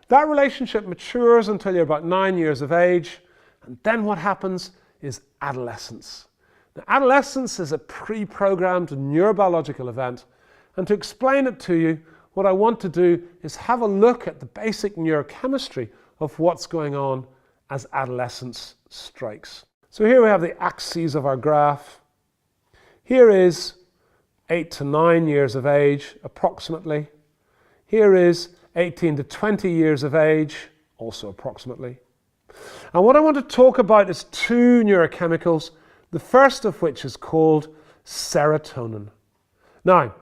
That relationship matures until you're about 9 years of age, and then what happens is adolescence. Now, adolescence is a pre-programmed neurobiological event, and to explain it to you, what I want to do is have a look at the basic neurochemistry of what's going on as adolescence strikes. So here we have the axes of our graph. Here is 8 to 9 years of age, approximately. Here is 18 to 20 years of age, also approximately. And what I want to talk about is two neurochemicals, the first of which is called serotonin. Now,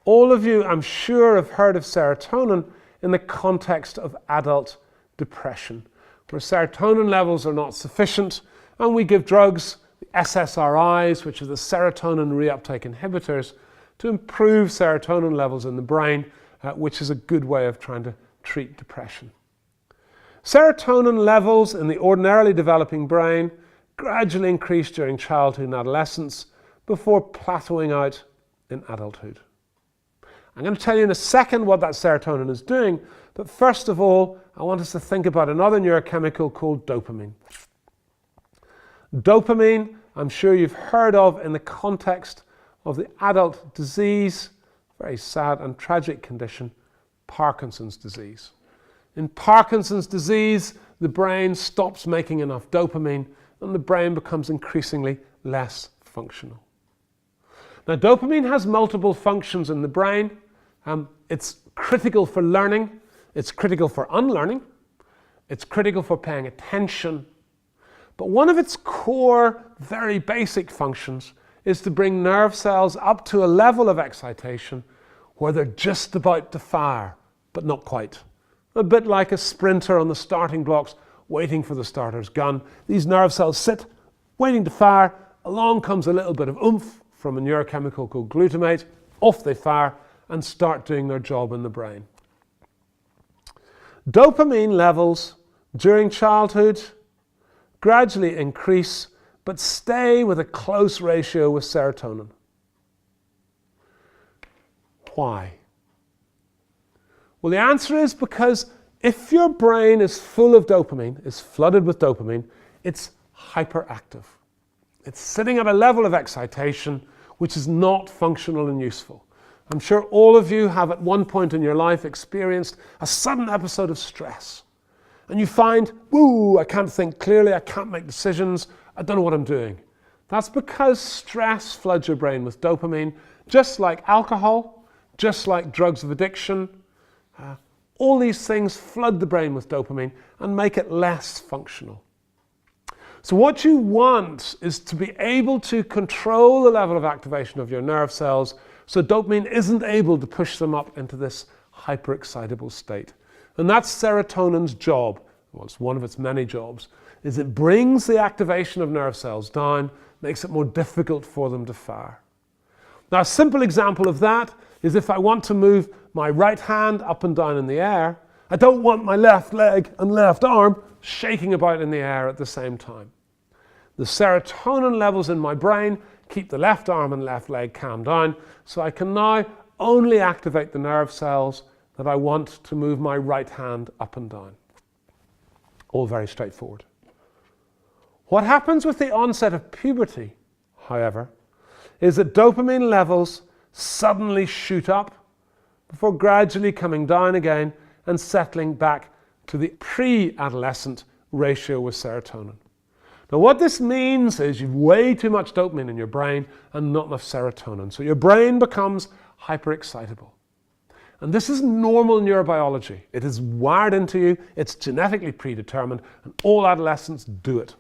all of you, I'm sure, have heard of serotonin in the context of adult depression, where serotonin levels are not sufficient, and we give drugs, the SSRIs, which are the serotonin reuptake inhibitors, to improve serotonin levels in the brain, which is a good way of trying to treat depression. Serotonin levels in the ordinarily developing brain gradually increase during childhood and adolescence before plateauing out in adulthood. I'm going to tell you in a second what that serotonin is doing, but first of all, I want us to think about another neurochemical called dopamine. Dopamine, I'm sure you've heard of in the context of the adult disease, very sad and tragic condition, Parkinson's disease. In Parkinson's disease, the brain stops making enough dopamine and the brain becomes increasingly less functional. Now, dopamine has multiple functions in the brain. It's critical for learning, it's critical for unlearning, it's critical for paying attention. But one of its core, very basic functions is to bring nerve cells up to a level of excitation where they're just about to fire, but not quite. A bit like a sprinter on the starting blocks waiting for the starter's gun. These nerve cells sit, waiting to fire. Along comes a little bit of oomph from a neurochemical called glutamate. Off they fire and start doing their job in the brain. Dopamine levels during childhood gradually increase, but stay with a close ratio with serotonin. Why? Well, the answer is because if your brain is full of dopamine, is flooded with dopamine, it's hyperactive. It's sitting at a level of excitation which is not functional and useful. I'm sure all of you have at one point in your life experienced a sudden episode of stress. And you find, woo, I can't think clearly, I can't make decisions, I don't know what I'm doing. That's because stress floods your brain with dopamine, just like alcohol, just like drugs of addiction. All these things flood the brain with dopamine and make it less functional. So what you want is to be able to control the level of activation of your nerve cells so dopamine isn't able to push them up into this hyperexcitable state. And that's serotonin's job, well, it's one of its many jobs, is it brings the activation of nerve cells down, makes it more difficult for them to fire. Now, a simple example of that is if I want to move my right hand up and down in the air, I don't want my left leg and left arm shaking about in the air at the same time. The serotonin levels in my brain keep the left arm and left leg calmed down, so I can now only activate the nerve cells that I want to move my right hand up and down. All very straightforward. What happens with the onset of puberty, however, is that dopamine levels suddenly shoot up before gradually coming down again and settling back to the pre-adolescent ratio with serotonin. Now, what this means is you've way too much dopamine in your brain and not enough serotonin. So your brain becomes hyperexcitable. And this is normal neurobiology. It is wired into you, it's genetically predetermined, and all adolescents do it.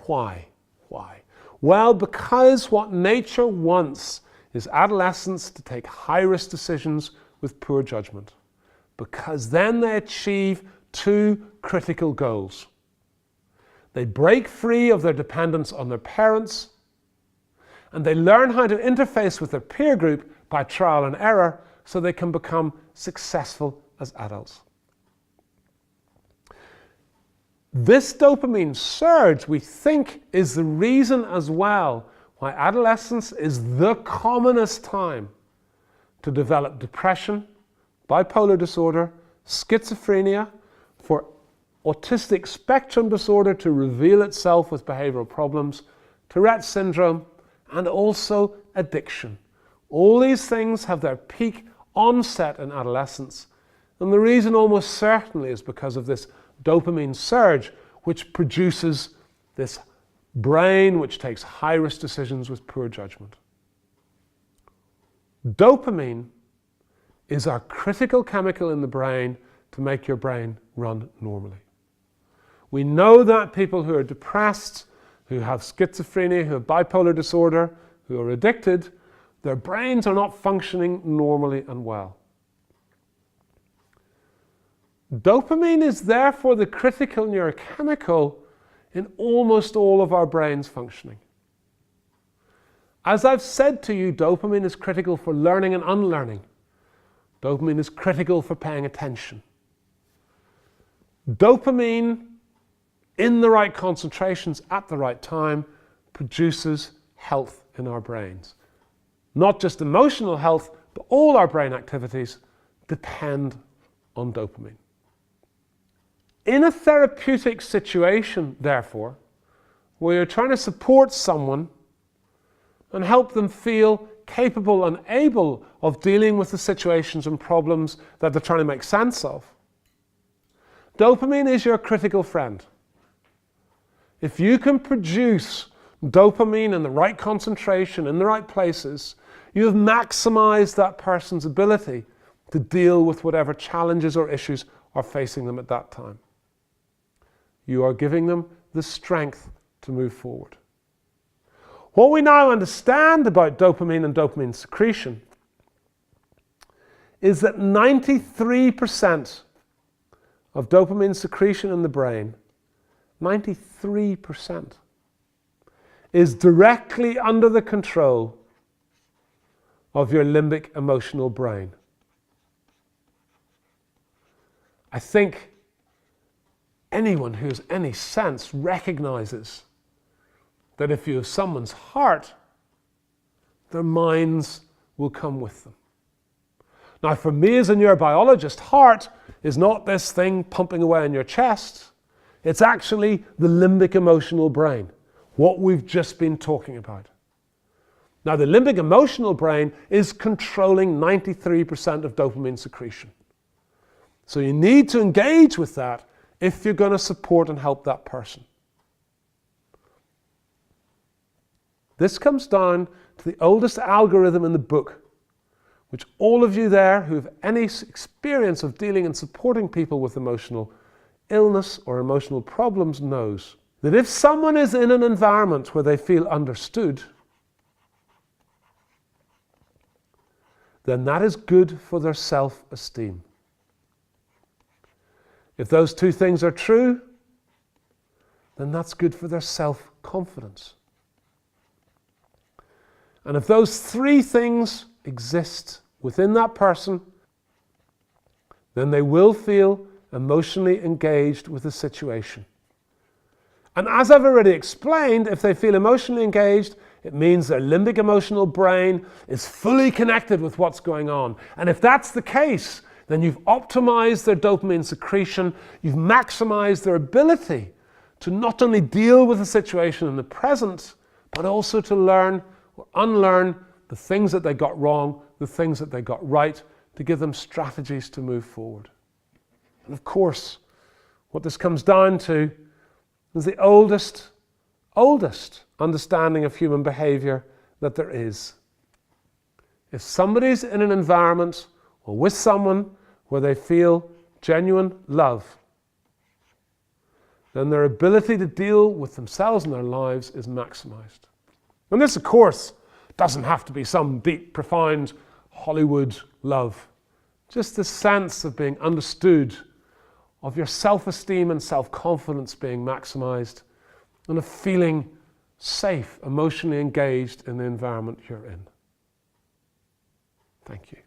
Why? Why? Well, because what nature wants is adolescents to take high-risk decisions with poor judgment. Because then they achieve two critical goals. They break free of their dependence on their parents, and they learn how to interface with their peer group by trial and error so they can become successful as adults. This dopamine surge, we think, is the reason as well why adolescence is the commonest time to develop depression, bipolar disorder, schizophrenia, for autistic spectrum disorder to reveal itself with behavioral problems, Tourette syndrome, and also addiction. All these things have their peak onset in adolescence, and the reason almost certainly is because of this dopamine surge, which produces this brain which takes high-risk decisions with poor judgment. Dopamine is our critical chemical in the brain to make your brain run normally. We know that people who are depressed, who have schizophrenia, who have bipolar disorder, who are addicted, their brains are not functioning normally and well. Dopamine is therefore the critical neurochemical in almost all of our brains functioning. As I've said to you, dopamine is critical for learning and unlearning. Dopamine is critical for paying attention. Dopamine, in the right concentrations at the right time, produces health in our brains. Not just emotional health, but all our brain activities depend on dopamine. In a therapeutic situation, therefore, where you're trying to support someone and help them feel capable and able of dealing with the situations and problems that they're trying to make sense of, dopamine is your critical friend. If you can produce dopamine in the right concentration, in the right places, you have maximized that person's ability to deal with whatever challenges or issues are facing them at that time. You are giving them the strength to move forward. What we now understand about dopamine and dopamine secretion is that 93% of dopamine secretion in the brain, 93%, is directly under the control of your limbic emotional brain. I think anyone who has any sense recognizes that if you have someone's heart, their minds will come with them. Now, for me as a neurobiologist, heart is not this thing pumping away in your chest. It's actually the limbic emotional brain, what we've just been talking about. Now, the limbic emotional brain is controlling 93% of dopamine secretion. So you need to engage with that if you're going to support and help that person. This comes down to the oldest algorithm in the book, which all of you there who have any experience of dealing and supporting people with emotional illness or emotional problems knows. That if someone is in an environment where they feel understood, then that is good for their self-esteem. If those two things are true, then that's good for their self-confidence. And if those three things exist within that person, then they will feel emotionally engaged with the situation. And as I've already explained, if they feel emotionally engaged, it means their limbic emotional brain is fully connected with what's going on. And if that's the case, then you've optimized their dopamine secretion, you've maximized their ability to not only deal with the situation in the present, but also to learn or unlearn the things that they got wrong, the things that they got right, to give them strategies to move forward. And of course, what this comes down to is the oldest understanding of human behavior that there is. If somebody's in an environment or with someone where they feel genuine love, then their ability to deal with themselves and their lives is maximized. And this, of course, doesn't have to be some deep, profound Hollywood love. Just the sense of being understood, of your self-esteem and self-confidence being maximized, and of feeling safe, emotionally engaged in the environment you're in. Thank you.